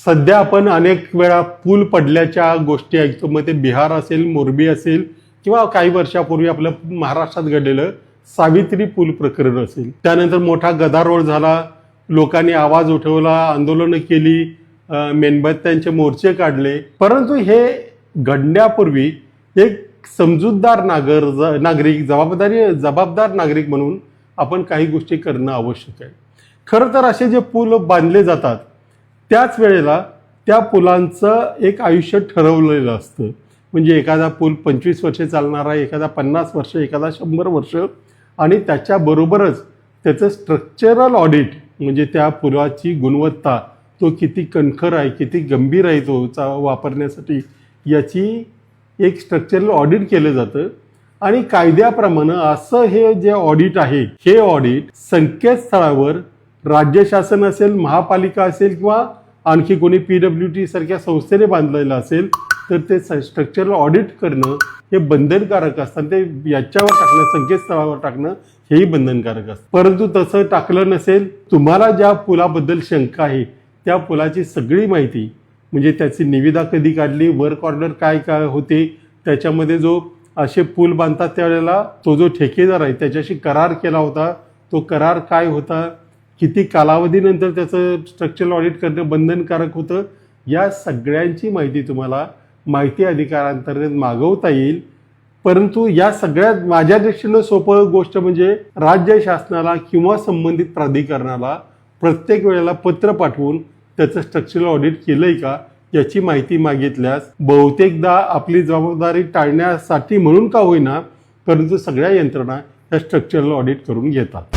सध्या आपण अनेक वेळा पूल पडल्याच्या गोष्टी ऐकतो. मग ते बिहार असेल, मोरबी असेल किंवा काही वर्षापूर्वी आपल्या महाराष्ट्रात घडलेलं सावित्री पूल प्रकरण असेल. त्यानंतर मोठा गदारोळ झाला, लोकांनी आवाज उठवला, आंदोलनं केली, मेणबत्त्यांचे मोर्चे काढले. परंतु हे घडण्यापूर्वी एक समजूतदार नागरिक, जबाबदार नागरिक म्हणून आपण काही गोष्टी करणं आवश्यक आहे. खरं तर असे जे पूल बांधले जातात त्याच वेळेला त्या पुलांचं एक आयुष्य ठरवलेलं असतं. म्हणजे एखादा पूल 25 वर्षे चालणारा, एखादा 50 वर्ष, एखादा 100 वर्ष, आणि त्याच्याबरोबरच त्याचं स्ट्रक्चरल ऑडिट म्हणजे त्या पुलाची गुणवत्ता, तो किती कणखर आहे, किती गंभीर आहे तो वापरण्यासाठी, याची एक स्ट्रक्चरल ऑडिट केलं जातं. आणि कायद्याप्रमाणे असं हे जे ऑडिट आहे, हे ऑडिट संकेतस्थळावर राज्य शासन असेल, महापालिका असेल किंवा आणखी कोणी PWT सारख्या संस्थेने बांधलेलं असेल तर ते स्ट्रक्चरल ऑडिट करणं हे बंधनकारक असतं. ते याच्यावर टाकणं, संकेतस्थळावर टाकणं हेही बंधनकारक असतं. परंतु तसं टाकलं नसेल, तुम्हाला ज्या पुलाबद्दल शंका आहे त्या पुलाची सगळी माहिती, म्हणजे त्याची निविदा कधी काढली, वर्क ऑर्डर काय काय होते, त्याच्यामध्ये जो असे पूल बांधतात त्यावेळेला तो जो ठेकेदार आहे त्याच्याशी करार केला होता, तो करार काय होता, किती कालावधीनंतर त्याचं स्ट्रक्चरल ऑडिट करणं बंधनकारक होतं, या सगळ्यांची माहिती तुम्हाला माहिती अधिकारांतर्गत मागवता येईल. परंतु या सगळ्यात माझ्या दृष्टीनं सोपं गोष्ट म्हणजे राज्य शासनाला किंवा संबंधित प्राधिकरणाला प्रत्येक वेळेला पत्र पाठवून त्याचं स्ट्रक्चरल ऑडिट केलंय का याची माहिती मागितल्यास बहुतेकदा आपली जबाबदारी टाळण्यासाठी म्हणून का होईना, परंतु सगळ्या यंत्रणा या स्ट्रक्चरल ऑडिट करून घेतात.